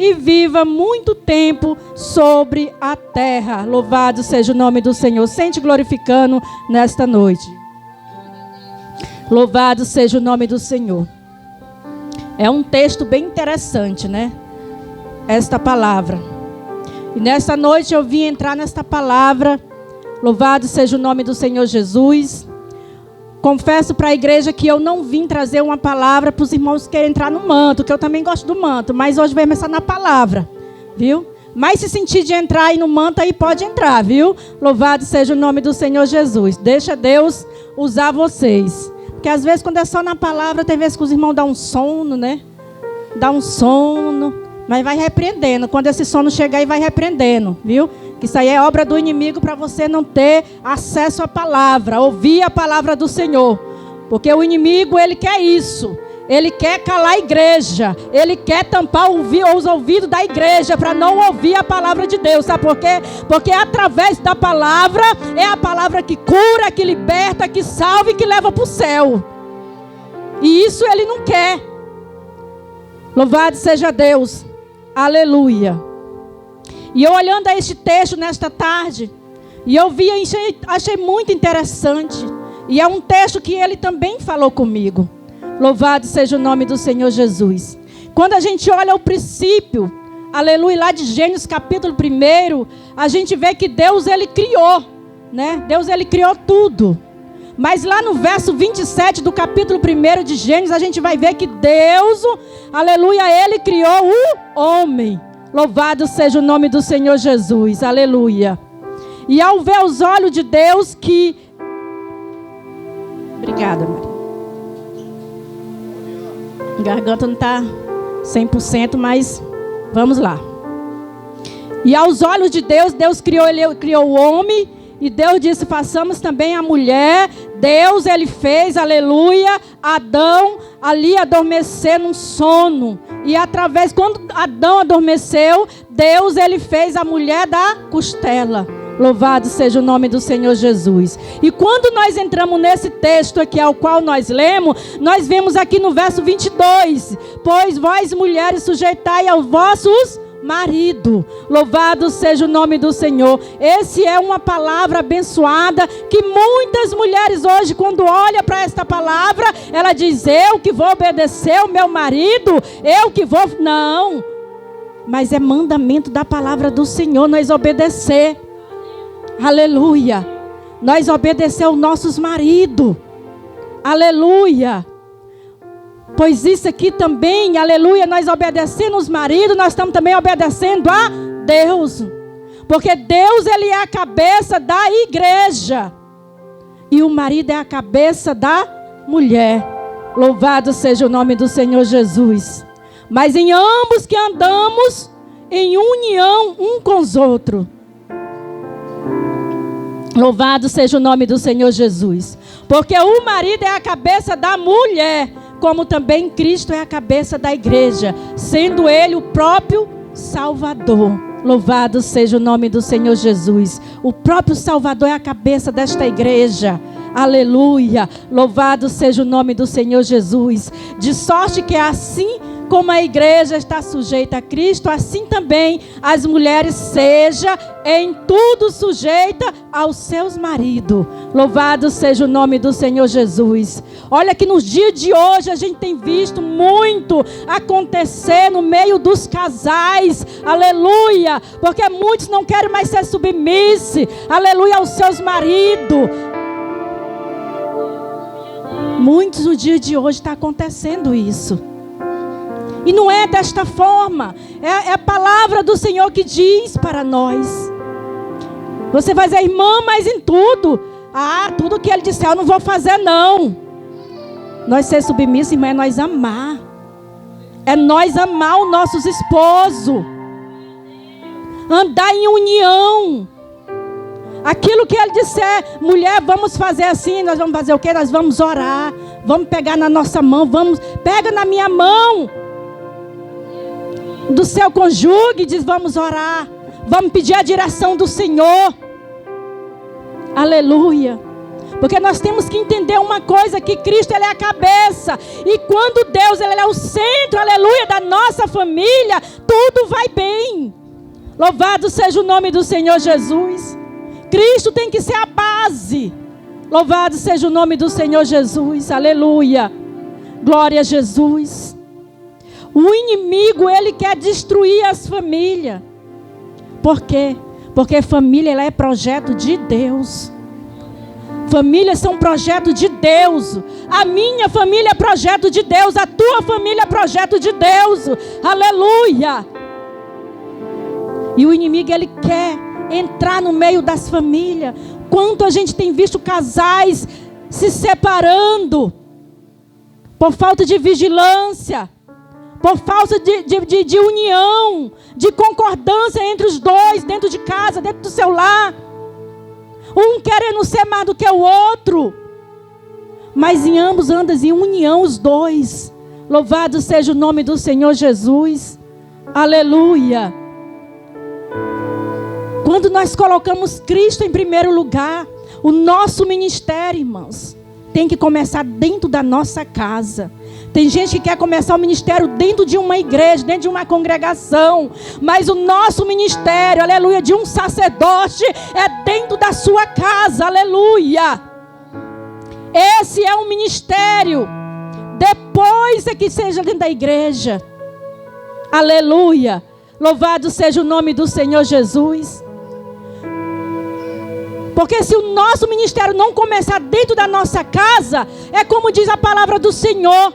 e viva muito tempo sobre a terra. Louvado seja o nome do Senhor. Sente glorificando nesta noite. Louvado seja o nome do Senhor. É um texto bem interessante, né? Esta palavra. E nesta noite eu vim entrar nesta palavra. Louvado seja o nome do Senhor Jesus. Confesso para a igreja que eu não vim trazer uma palavra para os irmãos que querem entrar no manto, que eu também gosto do manto, mas hoje vai começar na palavra, viu? Mas se sentir de entrar aí no manto, aí pode entrar, viu? Louvado seja o nome do Senhor Jesus. Deixa Deus usar vocês. Porque às vezes quando é só na palavra, tem vezes que os irmãos dão um sono, né? Dá um sono, mas vai repreendendo. Quando esse sono chegar aí, vai repreendendo, viu? Que isso aí é obra do inimigo para você não ter acesso à palavra, ouvir a palavra do Senhor. Porque o inimigo, ele quer isso. Ele quer calar a igreja. Ele quer tampar os ouvidos da igreja para não ouvir a palavra de Deus. Sabe por quê? Porque através da palavra, é a palavra que cura, que liberta, que salva e que leva para o céu. E isso ele não quer. Louvado seja Deus. Aleluia. E eu olhando a este texto nesta tarde, e eu vi, achei muito interessante. E é um texto que ele também falou comigo. Louvado seja o nome do Senhor Jesus. Quando a gente olha o princípio, aleluia, lá de Gênesis capítulo 1, a gente vê que Deus, ele criou, né? Deus, ele criou tudo. Mas lá no verso 27 do capítulo 1 de Gênesis, a gente vai ver que Deus, aleluia, ele criou o homem. Louvado seja o nome do Senhor Jesus. Aleluia. E ao ver os olhos de Deus que... Obrigada, Maria. A garganta não está 100%, mas vamos lá. E aos olhos de Deus, Deus criou o homem. E Deus disse, façamos também a mulher. Deus, ele fez, aleluia, Adão ali adormecer num sono. E através, quando Adão adormeceu, Deus, ele fez a mulher da costela. Louvado seja o nome do Senhor Jesus. E quando nós entramos nesse texto aqui, ao qual nós lemos, nós vemos aqui no verso 22. Pois vós, mulheres, sujeitai aos vossos marido. Louvado seja o nome do Senhor. Esse é uma palavra abençoada que muitas mulheres hoje, quando olham para esta palavra, ela diz, eu que vou obedecer o meu marido, eu que vou... Não, mas é mandamento da palavra do Senhor nós obedecer. Aleluia. Nós obedecer aos nossos maridos. Aleluia. Pois isso aqui também, aleluia, nós obedecendo os maridos, nós estamos também obedecendo a Deus. Porque Deus, ele é a cabeça da igreja. E o marido é a cabeça da mulher. Louvado seja o nome do Senhor Jesus. Mas em ambos que andamos em união um com os outros. Louvado seja o nome do Senhor Jesus. Porque o marido é a cabeça da mulher, como também Cristo é a cabeça da igreja, sendo ele o próprio Salvador. Louvado seja o nome do Senhor Jesus. O próprio Salvador é a cabeça desta igreja. Aleluia. Louvado seja o nome do Senhor Jesus. De sorte que assim como a igreja está sujeita a Cristo, assim também as mulheres seja em tudo sujeita aos seus maridos. Louvado seja o nome do Senhor Jesus. Olha que nos dias de hoje a gente tem visto muito acontecer no meio dos casais. Aleluia. Porque muitos não querem mais ser submissos. Aleluia, aos seus maridos. Muitos no dia de hoje está acontecendo isso. E não é desta forma. É a palavra do Senhor que diz para nós. Você vai dizer, irmã, mas em tudo. Tudo que Ele disser eu não vou fazer não. Nós ser submissos, irmã, é nós amar. É nós amar os nossos esposos. Andar em união. Aquilo que Ele disser, mulher, vamos fazer assim, nós vamos fazer o quê? Nós vamos orar. Vamos pegar na nossa mão, pega na minha mão. Do seu cônjuge, diz, vamos orar. Vamos pedir a direção do Senhor. Aleluia. Porque nós temos que entender uma coisa, que Cristo ele é a cabeça. E quando Deus ele é o centro, aleluia, da nossa família, tudo vai bem. Louvado seja o nome do Senhor Jesus. Cristo tem que ser a base. Louvado seja o nome do Senhor Jesus. Aleluia. Glória a Jesus. O inimigo, ele quer destruir as famílias. Por quê? Porque família ela é projeto de Deus. Famílias são projeto de Deus. A minha família é projeto de Deus. A tua família é projeto de Deus. Aleluia. E o inimigo ele quer entrar no meio das famílias. Quanto a gente tem visto casais se separando por falta de vigilância, por falta de união, de concordância entre os dois, dentro de casa, dentro do seu lar. Um querendo ser mais do que o outro, mas em ambos andam em união os dois. Louvado seja o nome do Senhor Jesus. Aleluia. Quando nós colocamos Cristo em primeiro lugar, o nosso ministério, irmãos, tem que começar dentro da nossa casa. Tem gente que quer começar o ministério dentro de uma igreja, dentro de uma congregação. Mas o nosso ministério, aleluia, de um sacerdote é dentro da sua casa, aleluia. Esse é um ministério. Depois é que seja dentro da igreja. Aleluia. Louvado seja o nome do Senhor Jesus. Porque se o nosso ministério não começar dentro da nossa casa, é como diz a palavra do Senhor.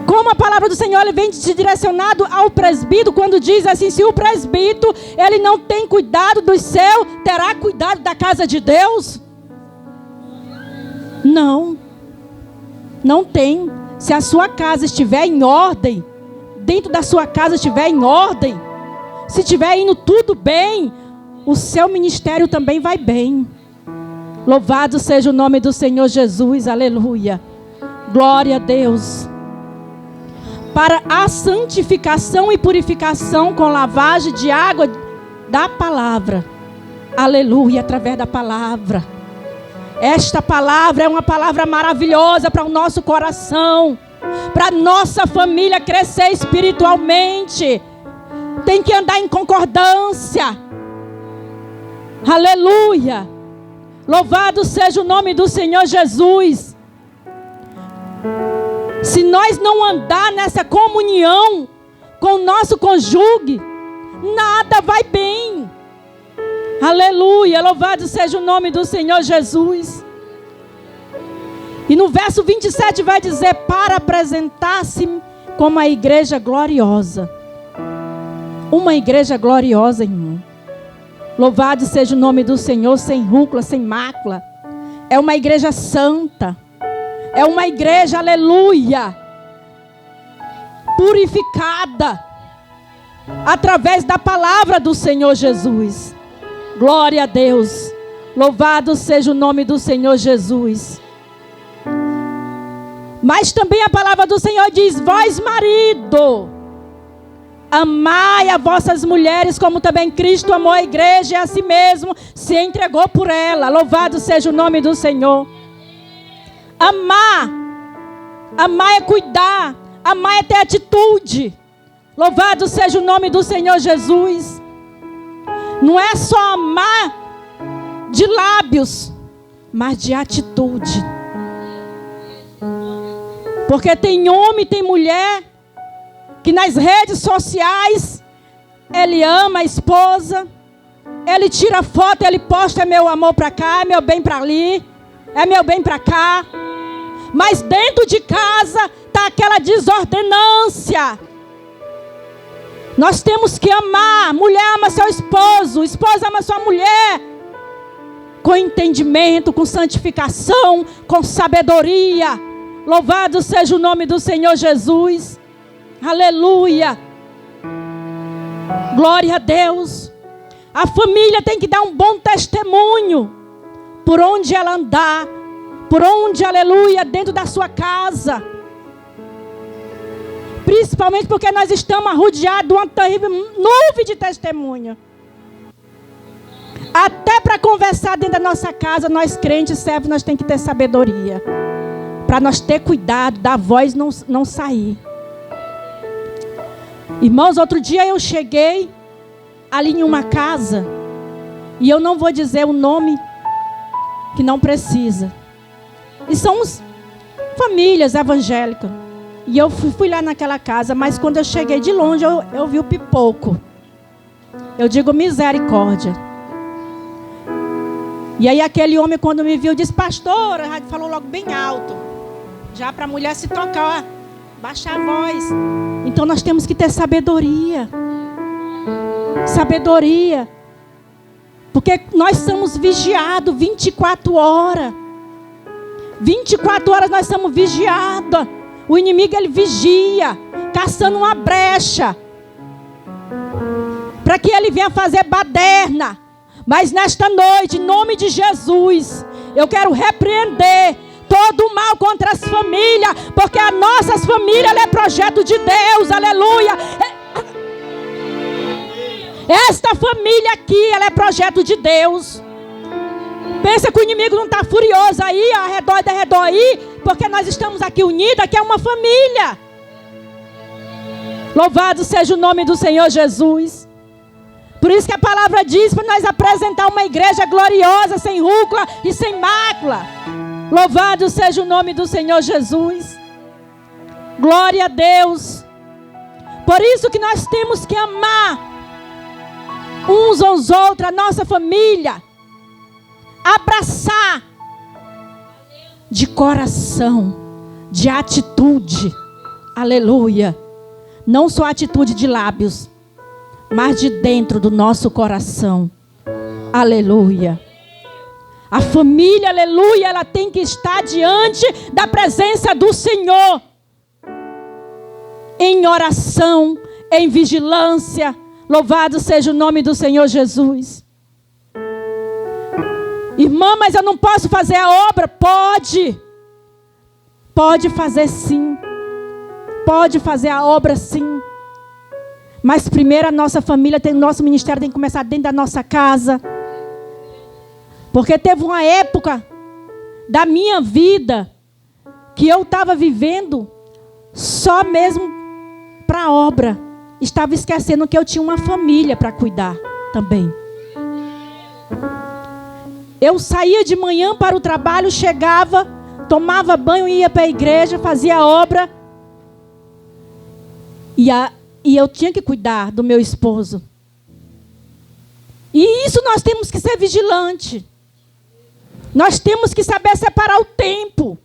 Como a palavra do Senhor ele vem direcionado ao presbítero, quando diz assim, se o presbítero ele não tem cuidado do céu, terá cuidado da casa de Deus? Não. Não tem. Se a sua casa estiver em ordem, dentro da sua casa estiver em ordem, se estiver indo tudo bem, o seu ministério também vai bem. Louvado seja o nome do Senhor Jesus, aleluia. Glória a Deus. Para a santificação e purificação com lavagem de água da palavra. Aleluia, através da palavra. Esta palavra é uma palavra maravilhosa para o nosso coração, para a nossa família crescer espiritualmente. Tem que andar em concordância. Aleluia. Louvado seja o nome do Senhor Jesus. Se nós não andar nessa comunhão com o nosso cônjuge, nada vai bem. Aleluia, louvado seja o nome do Senhor Jesus. E no verso 27 vai dizer, para apresentar-se como a igreja gloriosa. Uma igreja gloriosa, irmão. Louvado seja o nome do Senhor, sem rúcula, sem mácula. É uma igreja santa. É uma igreja, aleluia, purificada através da palavra do Senhor Jesus. Glória a Deus. Louvado seja o nome do Senhor Jesus. Mas também a palavra do Senhor diz, vós marido, amai as vossas mulheres como também Cristo amou a igreja e a si mesmo se entregou por ela. Louvado seja o nome do Senhor. Amar é cuidar, amar é ter atitude. Louvado seja o nome do Senhor Jesus. Não é só amar de lábios, mas de atitude. Porque tem homem, tem mulher que nas redes sociais ele ama a esposa, ele tira foto, ele posta, é meu amor para cá, é meu bem para ali, é meu bem para cá. Mas dentro de casa está aquela desordenância. Nós temos que amar. Mulher ama seu esposo, esposa ama sua mulher. Com entendimento, com santificação, com sabedoria. Louvado seja o nome do Senhor Jesus. Aleluia. Glória a Deus. A família tem que dar um bom testemunho. Por onde ela andar. Por onde, aleluia, dentro da sua casa. Principalmente porque nós estamos rodeados de uma terrível nuvem de testemunha. Até para conversar dentro da nossa casa, nós crentes servos, nós temos que ter sabedoria. Para nós ter cuidado da voz não sair. Irmãos, outro dia eu cheguei ali em uma casa, e eu não vou dizer o nome, que não precisa. E somos famílias evangélicas. E eu fui lá naquela casa, mas quando eu cheguei de longe, eu vi o pipoco. Eu digo misericórdia. E aí aquele homem, quando me viu, disse: pastora, falou logo bem alto, já para a mulher se tocar, baixar a voz. Então nós temos que ter sabedoria. Sabedoria. Porque nós somos vigiados 24 horas. 24 horas nós somos vigiados. O inimigo, ele vigia, caçando uma brecha, para que ele venha fazer baderna. Mas nesta noite, em nome de Jesus, eu quero repreender todo o mal contra as famílias, porque as nossas famílias, ela é projeto de Deus, aleluia. Esta família aqui, ela é projeto de Deus. Pensa que o inimigo não está furioso aí, ao redor e ao redor aí, porque nós estamos aqui unidos, aqui é uma família. Louvado seja o nome do Senhor Jesus. Por isso que a palavra diz para nós apresentar uma igreja gloriosa, sem rúcula e sem mácula. Louvado seja o nome do Senhor Jesus. Glória a Deus. Por isso que nós temos que amar uns aos outros, a nossa família. Abraçar de coração, de atitude. Aleluia. Não só atitude de lábios, mas de dentro do nosso coração. Aleluia. A família, aleluia, ela tem que estar diante da presença do Senhor. Em oração, em vigilância. Louvado seja o nome do Senhor Jesus. Irmã, mas eu não posso fazer a obra? Pode. Pode fazer sim. Pode fazer a obra sim. Mas primeiro a nossa família, nosso ministério tem que começar dentro da nossa casa. Porque teve uma época da minha vida que eu estava vivendo só mesmo para a obra. Estava esquecendo que eu tinha uma família para cuidar também. Eu saía de manhã para o trabalho, chegava, tomava banho, ia para a igreja, fazia a obra. E eu tinha que cuidar do meu esposo. E isso nós temos que ser vigilantes. Nós temos que saber separar o tempo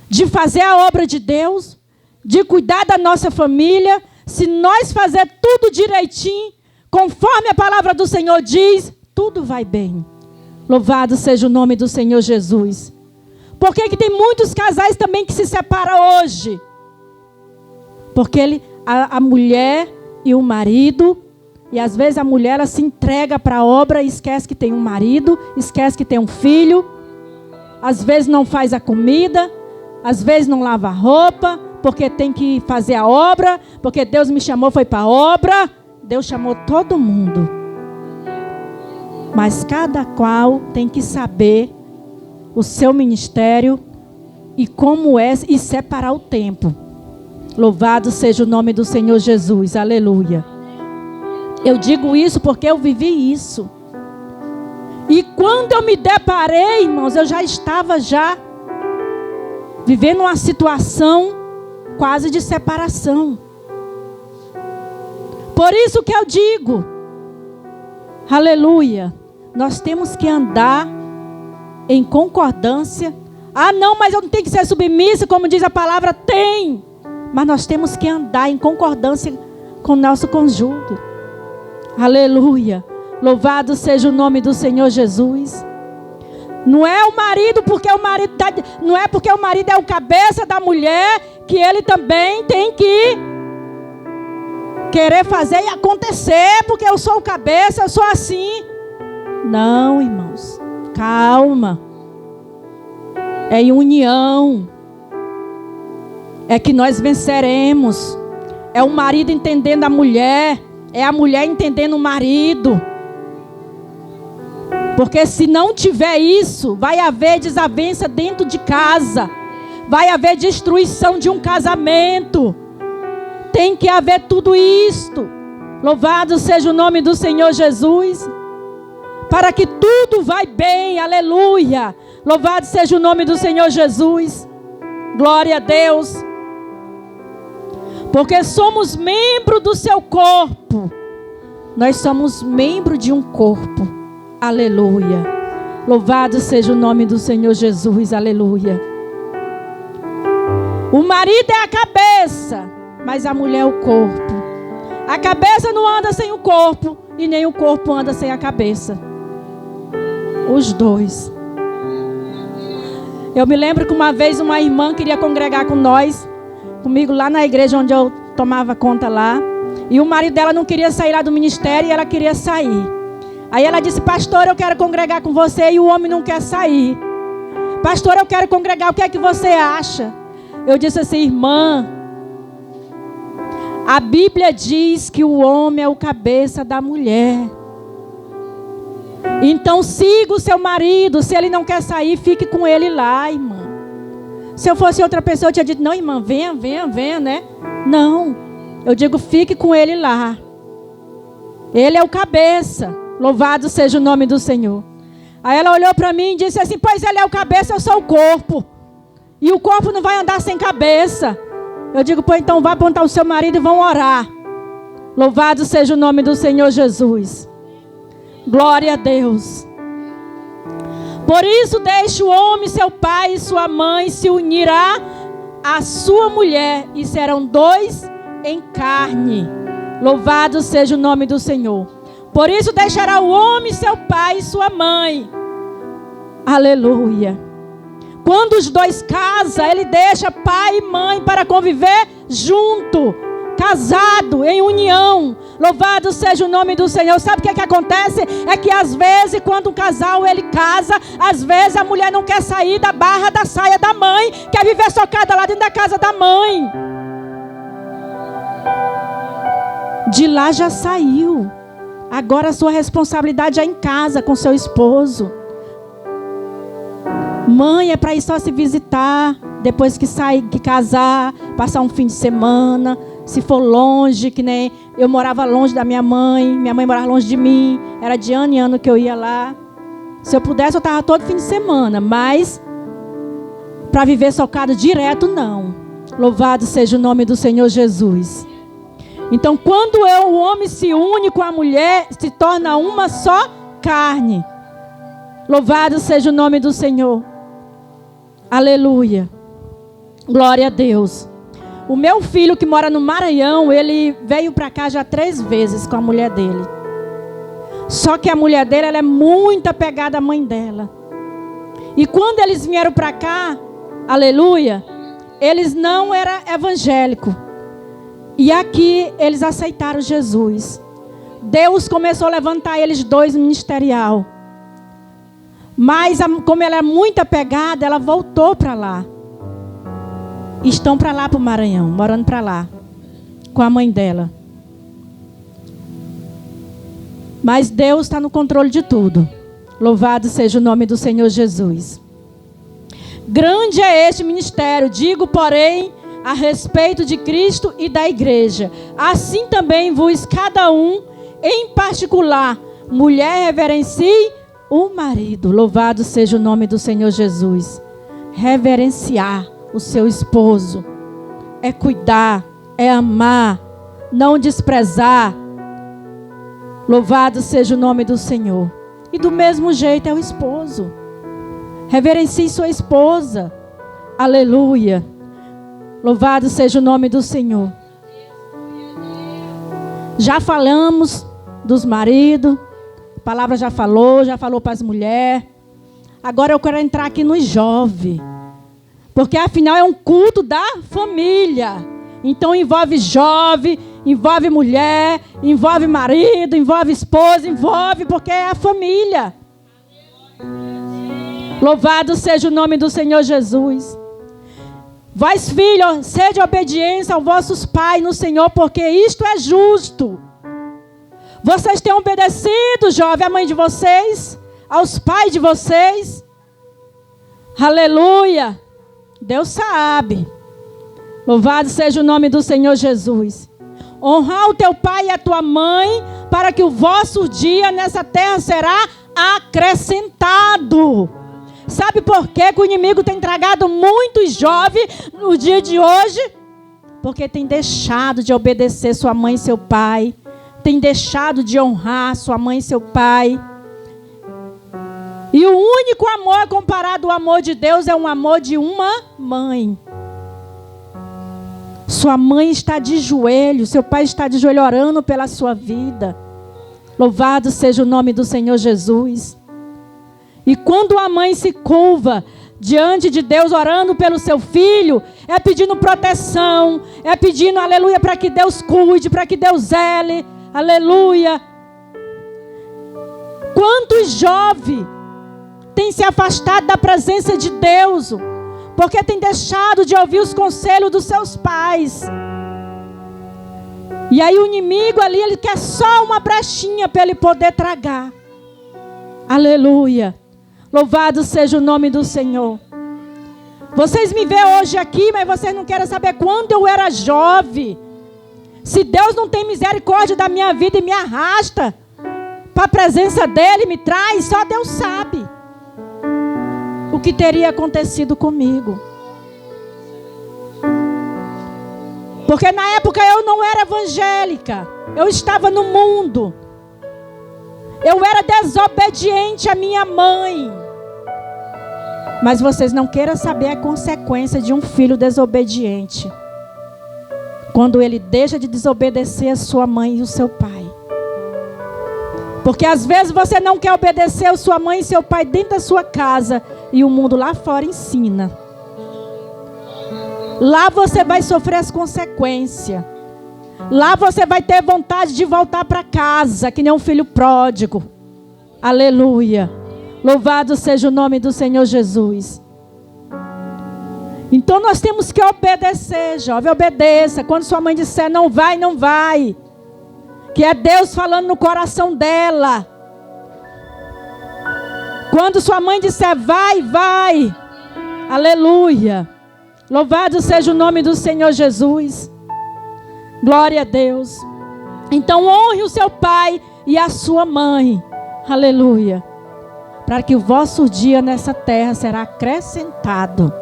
de fazer a obra de Deus, de cuidar da nossa família. Se nós fazer tudo direitinho, conforme a palavra do Senhor diz, tudo vai bem. Louvado seja o nome do Senhor Jesus. Por que tem muitos casais também que se separam hoje? Porque a mulher e o marido, e às vezes a mulher ela se entrega para a obra e esquece que tem um marido, esquece que tem um filho, às vezes não faz a comida, às vezes não lava a roupa, porque tem que fazer a obra, porque Deus me chamou, foi para a obra. Deus chamou todo mundo. Mas cada qual tem que saber o seu ministério e como é, e separar o tempo. Louvado seja o nome do Senhor Jesus. Aleluia. Eu digo isso porque eu vivi isso. E quando eu me deparei, irmãos, eu já estava vivendo uma situação quase de separação. Por isso que eu digo, aleluia, nós temos que andar em concordância. Ah, não, mas eu não tenho que ser submissa, como diz a palavra, tem. Mas nós temos que andar em concordância com o nosso cônjuge. Aleluia. Louvado seja o nome do Senhor Jesus. Não é o marido, porque o marido não é porque o marido é o cabeça da mulher, que ele também tem que querer fazer e acontecer, porque eu sou o cabeça, eu sou assim. Não, irmãos. Calma. É em união. É que nós venceremos. É o marido entendendo a mulher. É a mulher entendendo o marido. Porque se não tiver isso, vai haver desavença dentro de casa. Vai haver destruição de um casamento. Tem que haver tudo isto. Louvado seja o nome do Senhor Jesus. Para que tudo vai bem, aleluia. Louvado seja o nome do Senhor Jesus. Glória a Deus. Porque somos membro do seu corpo. Nós somos membro de um corpo. Aleluia. Louvado seja o nome do Senhor Jesus. Aleluia. O marido é a cabeça, mas a mulher é o corpo. A cabeça não anda sem o corpo e nem o corpo anda sem a cabeça. Os dois. Eu me lembro que uma vez uma irmã queria congregar com nós, comigo lá na igreja onde eu tomava conta lá. E o marido dela não queria sair lá do ministério e ela queria sair. Aí ela disse: pastor, eu quero congregar com você, e o homem não quer sair. Pastor, eu quero congregar, o que é que você acha? Eu disse assim: irmã, a Bíblia diz que o homem é o cabeça da mulher. Então siga o seu marido. Se ele não quer sair, fique com ele lá, irmã. Se eu fosse outra pessoa, eu tinha dito: não, irmã, venha, né? Não, eu digo: fique com ele lá. Ele é o cabeça. Louvado seja o nome do Senhor. Aí ela olhou para mim e disse assim: pois ele é o cabeça, eu sou o corpo. E o corpo não vai andar sem cabeça. Eu digo: pô, então vá apontar o seu marido e vão orar. Louvado seja o nome do Senhor Jesus. Glória a Deus. Por isso deixe o homem, seu pai e sua mãe, se unirá à sua mulher, e serão dois em carne. Louvado seja o nome do Senhor. Por isso deixará o homem, seu pai e sua mãe. Aleluia. Quando os dois casam, ele deixa pai e mãe para conviver junto, casado, em união. Louvado seja o nome do Senhor. Sabe o que acontece? É que às vezes, quando um casal ele casa, às vezes a mulher não quer sair da barra da saia da mãe, quer viver socada lá dentro da casa da mãe. De lá já saiu. Agora a sua responsabilidade é em casa com seu esposo. Mãe é para ir só se visitar, depois que sair, que casar, passar um fim de semana. Se for longe, que nem eu morava longe da minha mãe morava longe de mim, era de ano em ano que eu ia lá. Se eu pudesse, eu estava todo fim de semana, mas para viver socado direto, não. Louvado seja o nome do Senhor Jesus. Então, quando o homem se une com a mulher, se torna uma só carne. Louvado seja o nome do Senhor. Aleluia. Glória a Deus. O meu filho que mora no Maranhão, ele veio para cá já 3 vezes com a mulher dele. Só que a mulher dele, ela é muito apegada à mãe dela. E quando eles vieram para cá, aleluia, eles não eram evangélicos. E aqui eles aceitaram Jesus. Deus começou a levantar eles dois ministerial. Mas como ela é muito apegada, ela voltou para lá. Estão para lá, para o Maranhão, morando para lá, com a mãe dela. Mas Deus está no controle de tudo. Louvado seja o nome do Senhor Jesus. Grande é este ministério, digo, porém, a respeito de Cristo e da igreja. Assim também vos, cada um, em particular, mulher, reverencie o marido. Louvado seja o nome do Senhor Jesus. Reverenciar o seu esposo é cuidar, é amar, não desprezar. Louvado seja o nome do Senhor. E do mesmo jeito é o esposo. Reverencie sua esposa. Aleluia. Louvado seja o nome do Senhor. Já falamos dos maridos. A palavra já falou para as mulheres. Agora eu quero entrar aqui nos jovens. Porque afinal é um culto da família. Então envolve jovem, envolve mulher, envolve marido, envolve esposa, envolve porque é a família. Louvado seja o nome do Senhor Jesus. Vós, filhos, sede obediência aos vossos pais no Senhor, porque isto é justo. Vocês têm obedecido, jovem, a mãe de vocês? aos pais de vocês? Aleluia! Deus sabe. Louvado seja o nome do Senhor Jesus. Honrar o teu pai e a tua mãe, para que o vosso dia nessa terra será acrescentado. Sabe por que o inimigo tem tragado muitos jovens no dia de hoje? Porque tem deixado de obedecer sua mãe e seu pai. Tem deixado de honrar sua mãe e seu pai. E o único amor comparado ao amor de Deus é um amor de uma mãe. Sua mãe está de joelho, seu pai está de joelho orando pela sua vida. Louvado seja o nome do Senhor Jesus. E quando a mãe se curva diante de Deus orando pelo seu filho, é pedindo proteção, é pedindo, aleluia, para que Deus cuide, para que Deus zele, aleluia. Quantos jovens têm se afastado da presença de Deus, porque têm deixado de ouvir os conselhos dos seus pais. E aí o inimigo ali, ele quer só uma brechinha para ele poder tragar. Aleluia. Louvado seja o nome do Senhor. Vocês me veem hoje aqui, mas vocês não querem saber quando eu era jovem. Se Deus não tem misericórdia da minha vida e me arrasta para a presença dele, me traz, só Deus sabe o que teria acontecido comigo. Porque na época eu não era evangélica, eu estava no mundo. Eu era desobediente à minha mãe. Mas vocês não queiram saber a consequência de um filho desobediente. Quando ele deixa de desobedecer a sua mãe e o seu pai. Porque às vezes você não quer obedecer a sua mãe e seu pai dentro da sua casa. E o mundo lá fora ensina. Lá você vai sofrer as consequências. Lá você vai ter vontade de voltar para casa, que nem um filho pródigo. Aleluia. Louvado seja o nome do Senhor Jesus. Então nós temos que obedecer, jovem. Obedeça. Quando sua mãe disser não vai, não vai. Que é Deus falando no coração dela. Quando sua mãe disser vai, vai. Aleluia. Louvado seja o nome do Senhor Jesus. Glória a Deus. Então honre o seu pai e a sua mãe. Aleluia. Para que o vosso dia nessa terra será acrescentado.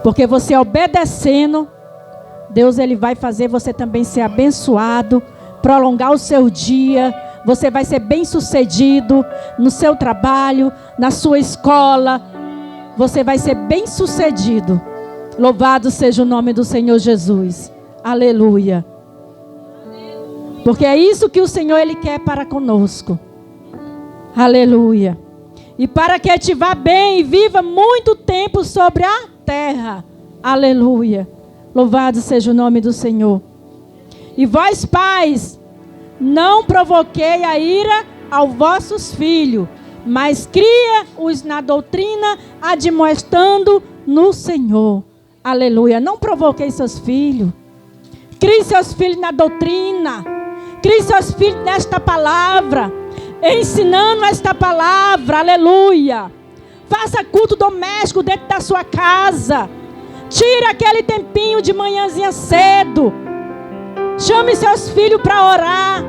Porque você obedecendo, Deus ele vai fazer você também ser abençoado, prolongar o seu dia. Você vai ser bem sucedido no seu trabalho, na sua escola. Você vai ser bem sucedido. Louvado seja o nome do Senhor Jesus. Aleluia. Porque é isso que o Senhor ele quer para conosco. Aleluia. E para que te vá bem e viva muito tempo sobre a terra. Aleluia. Louvado seja o nome do Senhor. E vós pais, não provoquei a ira aos vossos filhos, mas cria-os na doutrina, admoestando no Senhor. Aleluia. Não provoquei seus filhos. Crie seus filhos na doutrina. Crie seus filhos nesta palavra. Ensinando esta palavra. Aleluia. Faça culto doméstico dentro da sua casa. Tire aquele tempinho de manhãzinha cedo. Chame seus filhos para orar.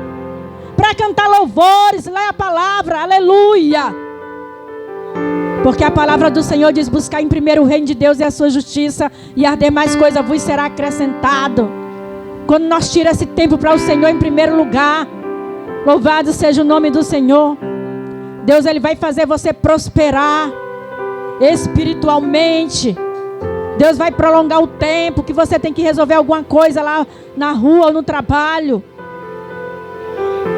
Para cantar louvores. Leia a palavra. Aleluia. Porque a palavra do Senhor diz: buscar em primeiro o reino de Deus e a sua justiça, e as demais coisas vos será acrescentado. Quando nós tiramos esse tempo para o Senhor em primeiro lugar, louvado seja o nome do Senhor, Deus ele vai fazer você prosperar espiritualmente. Deus vai prolongar o tempo que você tem que resolver alguma coisa lá na rua ou no trabalho.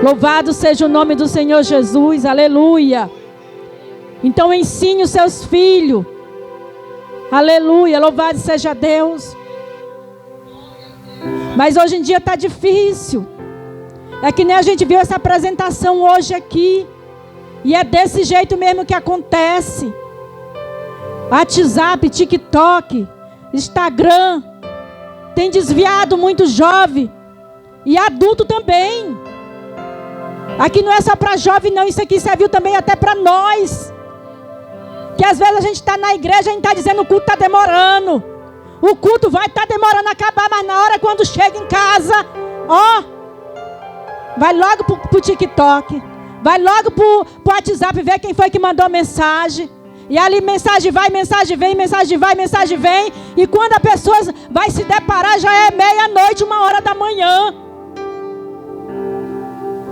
Louvado seja o nome do Senhor Jesus. Aleluia. Então ensine os seus filhos. Aleluia. Louvado seja Deus. Mas hoje em dia está difícil. É que nem a gente viu essa apresentação hoje aqui. E é desse jeito mesmo que acontece. WhatsApp, TikTok, Instagram. Tem desviado muito jovem. E adulto também. Aqui não é só para jovem não, isso aqui serviu também até para nós. Que às vezes a gente está na igreja e a gente está dizendo o culto está demorando. O culto vai estar demorando a acabar, mas na hora quando chega em casa, ó, vai logo pro TikTok, vai logo pro WhatsApp ver quem foi que mandou mensagem. E ali mensagem vai, mensagem vem, mensagem vai, mensagem vem. E quando a pessoa vai se deparar, já é meia-noite, 1h da manhã.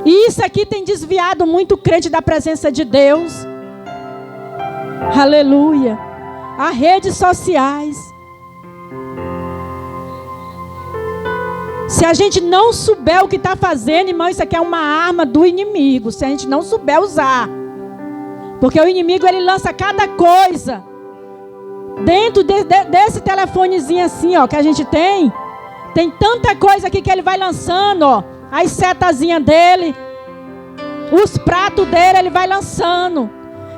E isso aqui tem desviado muito crente da presença de Deus. Aleluia. As redes sociais. Se a gente não souber o que está fazendo, irmão, isso aqui é uma arma do inimigo. Se a gente não souber usar. Porque o inimigo, ele lança cada coisa. Dentro desse telefonezinho assim, ó, que a gente tem. Tem tanta coisa aqui que ele vai lançando, ó. As setazinhas dele. Os pratos dele, ele vai lançando.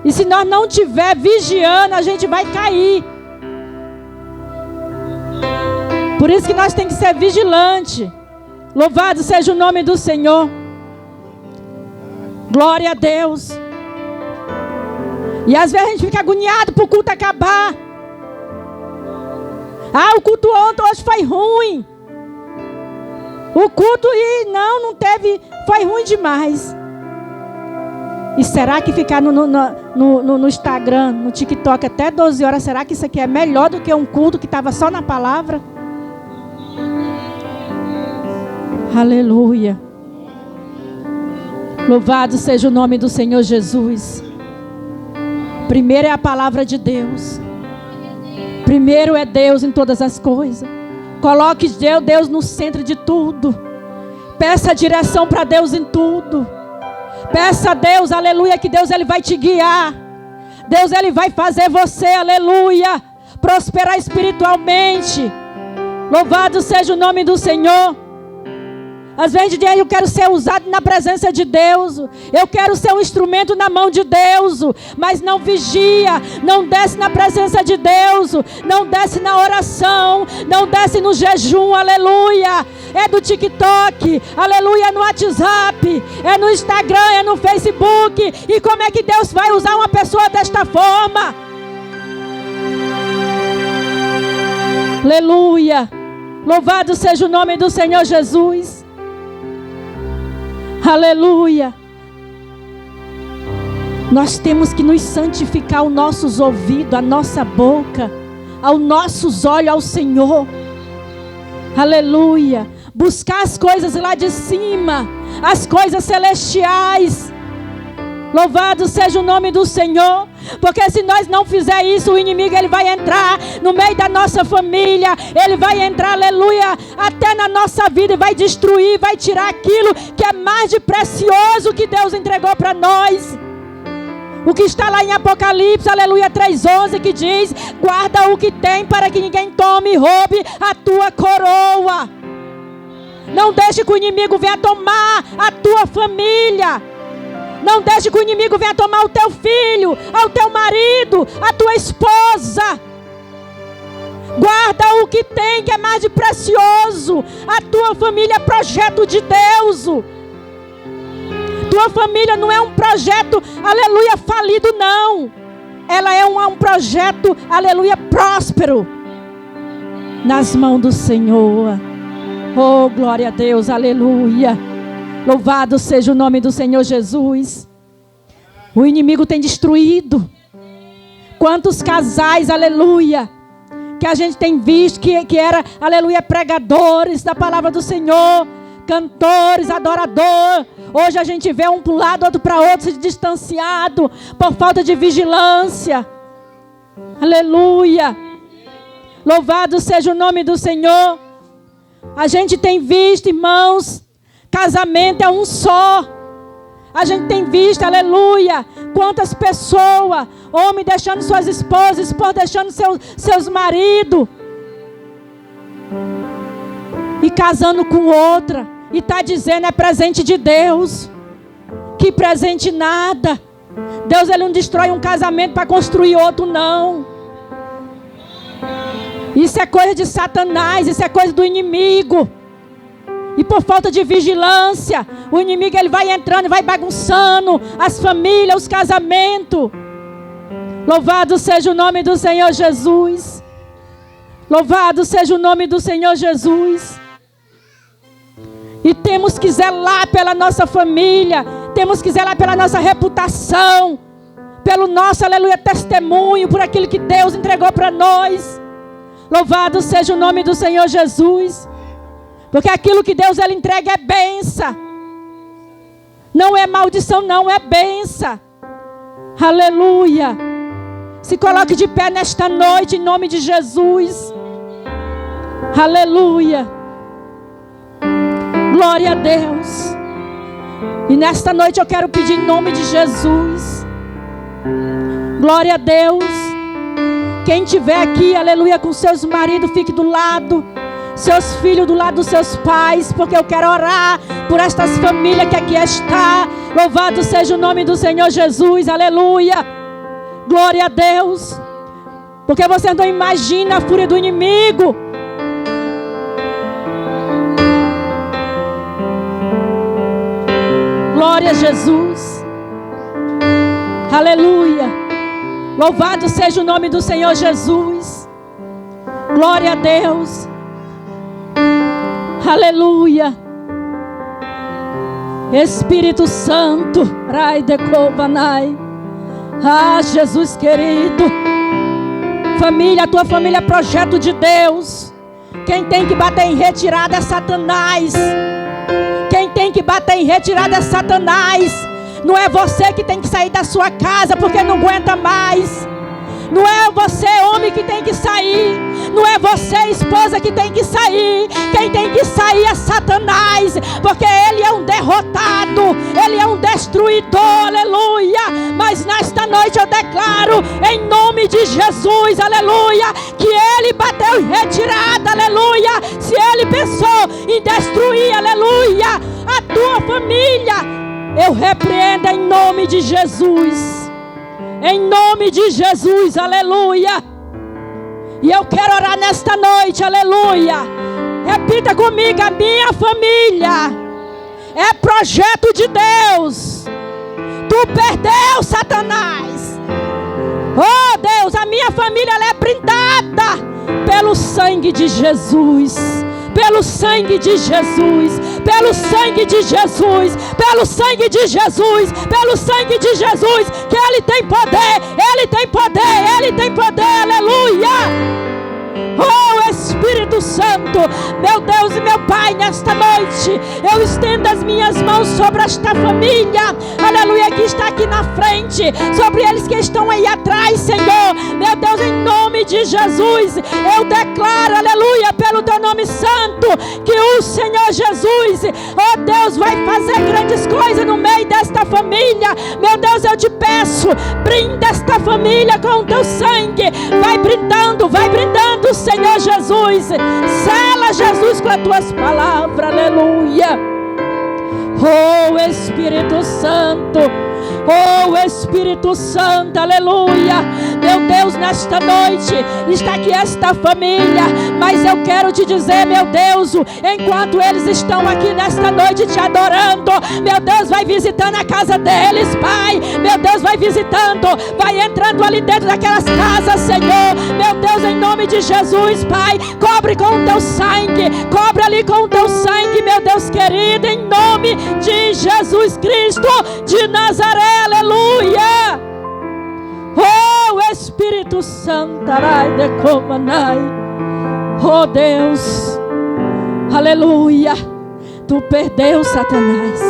E se nós não estiver vigiando, a gente vai cair. Por isso que nós temos que ser vigilantes. Louvado seja o nome do Senhor. Glória a Deus. E às vezes a gente fica agoniado para o culto acabar. Ah, o culto hoje foi ruim. O culto não teve, foi ruim demais. E será que ficar no Instagram, no TikTok até 12 horas, será que isso aqui é melhor do que um culto que estava só na palavra? Aleluia. Louvado seja o nome do Senhor Jesus. Primeiro é a palavra de Deus. Primeiro é Deus em todas as coisas. Coloque Deus no centro de tudo. Peça direção para Deus em tudo. Peça a Deus, aleluia, que Deus ele vai te guiar. Deus ele vai fazer você, aleluia, prosperar espiritualmente. Louvado seja o nome do Senhor. Às vezes eu quero ser usado na presença de Deus. Eu quero ser um instrumento na mão de Deus. Mas não vigia. Não desce na presença de Deus. Não desce na oração. Não desce no jejum. Aleluia. É do TikTok. Aleluia. É no WhatsApp. É no Instagram. É no Facebook. E como é que Deus vai usar uma pessoa desta forma? Aleluia. Louvado seja o nome do Senhor Jesus. Aleluia. Nós temos que nos santificar os nossos ouvidos, a nossa boca, aos nossos olhos ao Senhor. Aleluia. Buscar as coisas lá de cima, as coisas celestiais. Louvado seja o nome do Senhor. Porque se nós não fizer isso, o inimigo ele vai entrar no meio da nossa família. Ele vai entrar, aleluia, até na nossa vida e vai destruir, vai tirar aquilo que é mais de precioso que Deus entregou para nós. O que está lá em Apocalipse, aleluia, 3:11, que diz: guarda o que tem para que ninguém tome e roube a tua coroa. Não deixe que o inimigo venha tomar a tua família. Não deixe que o inimigo venha tomar o teu filho, o teu marido, a tua esposa. Guarda o que tem, que é mais de precioso. A tua família é projeto de Deus. Tua família não é um projeto, aleluia, falido, não. Ela é um projeto, aleluia, próspero. Nas mãos do Senhor. Oh, glória a Deus, aleluia. Louvado seja o nome do Senhor Jesus. O inimigo tem destruído. Quantos casais, aleluia, que a gente tem visto que era, aleluia, pregadores da palavra do Senhor, cantores, adorador. Hoje a gente vê um para um lado, outro para outro, se distanciado por falta de vigilância. Aleluia. Louvado seja o nome do Senhor. A gente tem visto, irmãos, casamento é um só. A gente tem visto, aleluia, quantas pessoas, homem deixando suas esposas, esposa deixando seus maridos, e casando com outra, e está dizendo é presente de Deus. Que presente nada. Deus ele não destrói um casamento para construir outro, não. Isso é coisa de Satanás, isso é coisa do inimigo. E por falta de vigilância, o inimigo ele vai entrando e vai bagunçando as famílias, os casamentos. Louvado seja o nome do Senhor Jesus. Louvado seja o nome do Senhor Jesus. E temos que zelar pela nossa família. Temos que zelar pela nossa reputação. Pelo nosso, aleluia, testemunho. Por aquilo que Deus entregou para nós. Louvado seja o nome do Senhor Jesus. Porque aquilo que Deus ele entrega é bênção. Não é maldição, não, é bênção. Aleluia. Se coloque de pé nesta noite em nome de Jesus. Aleluia. Glória a Deus. E nesta noite eu quero pedir em nome de Jesus. Glória a Deus. Quem estiver aqui, aleluia, com seus maridos, fique do lado. Seus filhos do lado dos seus pais. Porque eu quero orar por estas famílias que aqui está. Louvado seja o nome do Senhor Jesus. Aleluia. Glória a Deus. Porque você não imagina a fúria do inimigo. Glória a Jesus. Aleluia. Louvado seja o nome do Senhor Jesus. Glória a Deus. Aleluia. Espírito Santo. Rai de Kovanai. Ah, Jesus querido. Família, a tua família é projeto de Deus. Quem tem que bater em retirada é Satanás. Quem tem que bater em retirada é Satanás. Não é você que tem que sair da sua casa porque não aguenta mais. Não é você, homem, que tem que sair. Não é você, esposa, que tem que sair. Quem tem que sair é Satanás. Porque ele é um derrotado. Ele é um destruidor, aleluia. Mas nesta noite eu declaro, em nome de Jesus, aleluia, que ele bateu em retirada, aleluia. Se ele pensou em destruir, aleluia, a tua família, eu repreendo em nome de Jesus. Em nome de Jesus, aleluia. E eu quero orar nesta noite, aleluia. Repita comigo, a minha família é projeto de Deus. Tu perdeu, Satanás. Oh Deus, a minha família ela é brindada pelo sangue de Jesus. Pelo sangue de Jesus, pelo sangue de Jesus, pelo sangue de Jesus, pelo sangue de Jesus, que Ele tem poder, Ele tem poder, Ele tem poder, aleluia. Oh Espírito Santo, meu Deus e meu Pai, nesta noite eu estendo as minhas mãos sobre esta família, aleluia, que está aqui na frente, sobre eles que estão aí atrás, Senhor, meu Deus, em nome de Jesus, eu declaro, aleluia, pelo teu nome santo, que o Senhor Jesus, oh Deus, vai fazer grandes coisas no meio desta família. Meu Deus, eu te peço, brinda esta família com o teu sangue, vai brindando, Senhor Jesus, sela Jesus com as tuas palavras, aleluia. Oh Espírito Santo, oh Espírito Santo, aleluia. Meu Deus, nesta noite está aqui esta família, mas eu quero te dizer, meu Deus, enquanto eles estão aqui nesta noite te adorando, meu Deus, vai visitando a casa deles, Pai. Meu Deus, vai visitando, vai entrando ali dentro daquelas casas, Senhor. Meu Deus, em nome de Jesus, Pai, cobre com o teu sangue, cobre ali com o teu sangue, meu Deus querido, em nome de Jesus Cristo de Nazaré, aleluia. Oh Espírito Santo, oh Deus, aleluia. Tu perdeu, Satanás,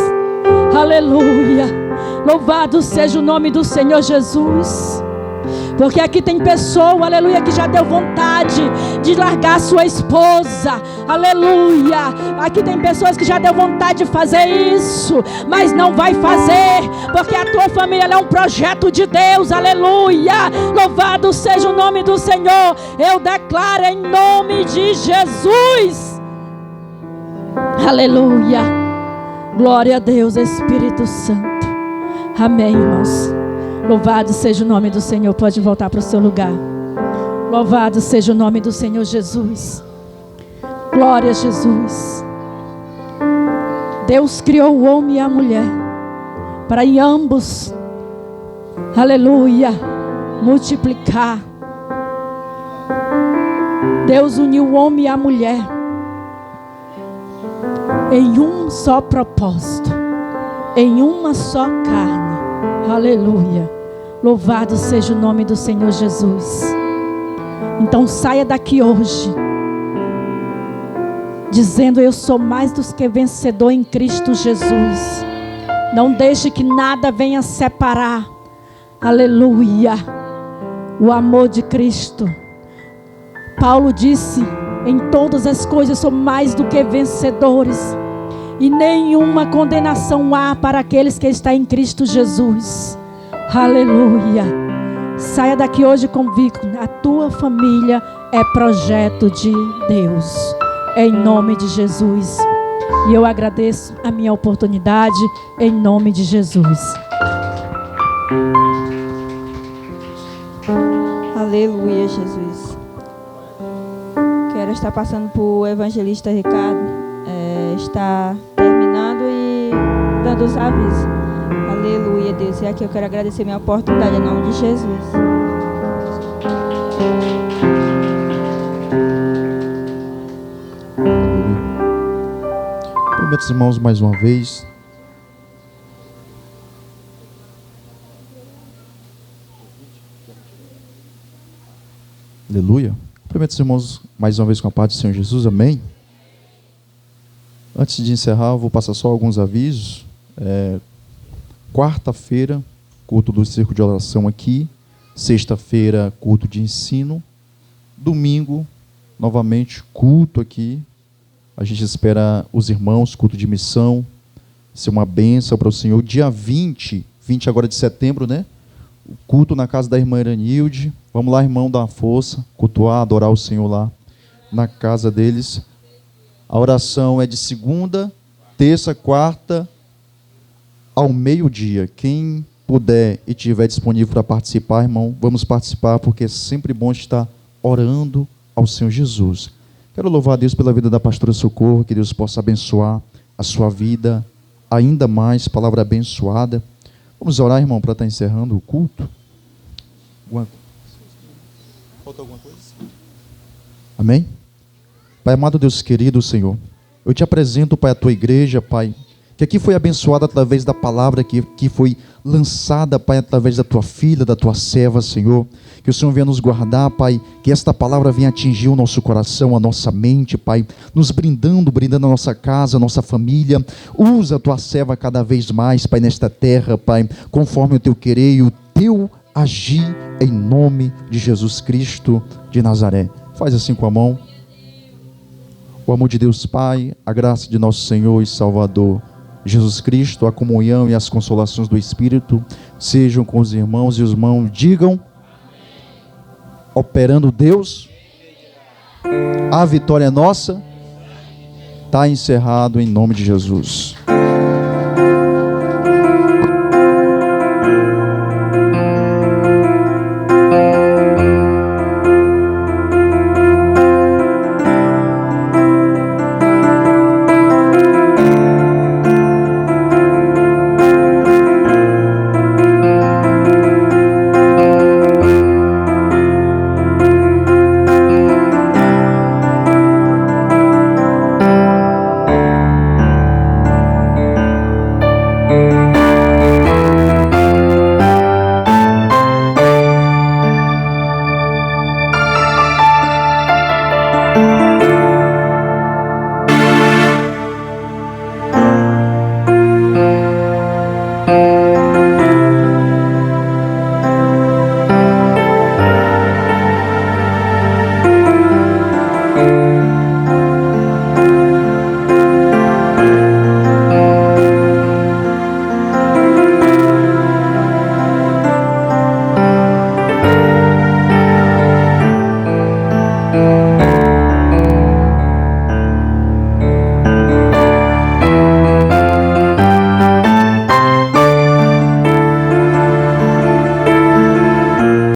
aleluia. Louvado seja o nome do Senhor Jesus. Porque aqui tem pessoa, aleluia, que já deu vontade de largar sua esposa, aleluia. Aqui tem pessoas que já deu vontade de fazer isso, mas não vai fazer, porque a tua família ela é um projeto de Deus, aleluia. Louvado seja o nome do Senhor. Eu declaro em nome de Jesus, aleluia. Glória a Deus, Espírito Santo. Amém, irmãos. Louvado seja o nome do Senhor. Pode voltar para o seu lugar. Louvado seja o nome do Senhor Jesus. Glória a Jesus. Deus criou o homem e a mulher para em ambos, aleluia, multiplicar. Deus uniu o homem e a mulher em um só propósito, em uma só carne. Aleluia. Louvado seja o nome do Senhor Jesus. Então saia daqui hoje dizendo: eu sou mais do que vencedor em Cristo Jesus. Não deixe que nada venha separar, aleluia, o amor de Cristo. Paulo disse: em todas as coisas sou mais do que vencedores, e nenhuma condenação há para aqueles que estão em Cristo Jesus. Aleluia. Saia daqui hoje convicto: a tua família é projeto de Deus, em nome de Jesus. E eu agradeço a minha oportunidade, em nome de Jesus. Aleluia, Jesus. Quero estar passando para o evangelista Ricardo. Está terminando e dando os avisos. Aleluia, Deus. E aqui eu quero agradecer minha oportunidade, em nome de Jesus. Cumprimento os irmãos mais uma vez. Aleluia. Cumprimento os irmãos mais uma vez com a paz do Senhor Jesus. Amém. Antes de encerrar, eu vou passar só alguns avisos. Quarta-feira, culto do Círculo de Oração aqui. Sexta-feira, culto de ensino. Domingo, novamente, culto aqui. A gente espera os irmãos, culto de missão, ser uma bênção para o Senhor. Dia 20 agora de setembro, né? O culto na casa da irmã Iranilde. Vamos lá, irmão, dar uma força, cultuar, adorar o Senhor lá na casa deles. A oração é de segunda, terça, quarta, ao meio-dia. Quem puder e tiver disponível para participar, irmão, vamos participar, porque é sempre bom estar orando ao Senhor Jesus. Quero louvar a Deus pela vida da pastora Socorro, que Deus possa abençoar a sua vida ainda mais, palavra abençoada. Vamos orar, irmão, para estar encerrando o culto. Falta alguma coisa? Amém? Pai amado, Deus querido, Senhor, eu te apresento, Pai, a tua igreja, Pai, que aqui foi abençoada através da palavra que foi lançada, Pai, através da tua filha, da tua serva, Senhor. Que o Senhor venha nos guardar, Pai, que esta palavra venha atingir o nosso coração, a nossa mente, Pai, nos brindando a nossa casa, a nossa família. Usa a tua serva cada vez mais, Pai, nesta terra, Pai, conforme o teu querer e o teu agir, em nome de Jesus Cristo de Nazaré. Faz assim com a mão. O amor de Deus Pai, a graça de nosso Senhor e Salvador Jesus Cristo, a comunhão e as consolações do Espírito sejam com os irmãos, e os irmãos digam: operando Deus, a vitória é nossa. Está encerrado em nome de Jesus.